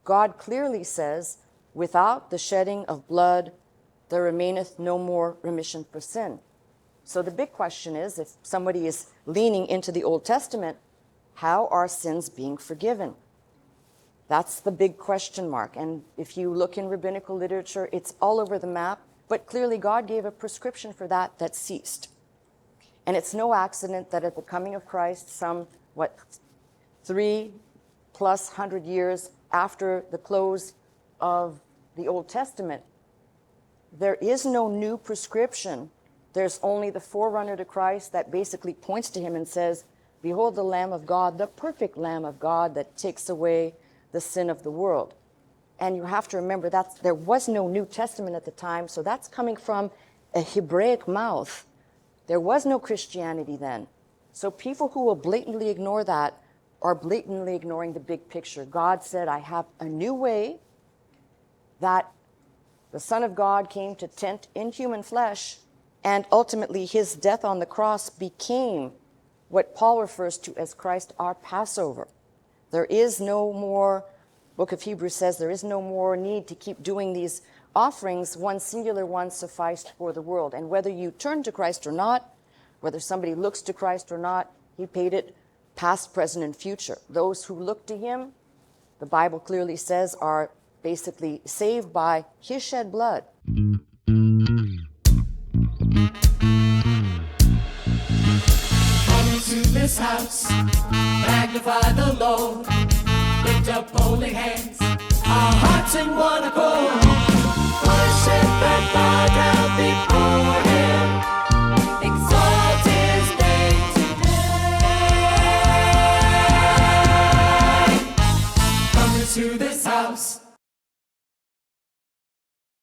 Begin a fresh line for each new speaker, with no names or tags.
God clearly says, without the shedding of blood, there remaineth no more remission for sin. So the big question is, if somebody is leaning into the Old Testament, how are sins being forgiven? That's the big question mark. And if you look in rabbinical literature, it's all over the map. But clearly God gave a prescription for that ceased. And it's no accident that at the coming of Christ, some, 300+ years after the close of the Old Testament, there is no new prescription. There's only the forerunner to Christ that basically points to him and says, behold the Lamb of God, the perfect Lamb of God that takes away the sin of the world. And you have to remember that there was no New Testament at the time, so that's coming from a Hebraic mouth. There was no Christianity then. So people who will blatantly ignore that are blatantly ignoring the big picture. God said, I have a new way, that the Son of God came to tent in human flesh, and ultimately his death on the cross became what Paul refers to as Christ our Passover. There is no more, Book of Hebrews says, there is no more need to keep doing these offerings. One singular one sufficed for the world. And whether you turn to Christ or not, whether somebody looks to Christ or not, he paid it past, present, and future. Those who look to him, the Bible clearly says, are basically saved by his shed blood.
To this house, magnify the Lord, lift up holy hands, our hearts in one accord, worship and bow down before him, exalt his name today. Come into this house,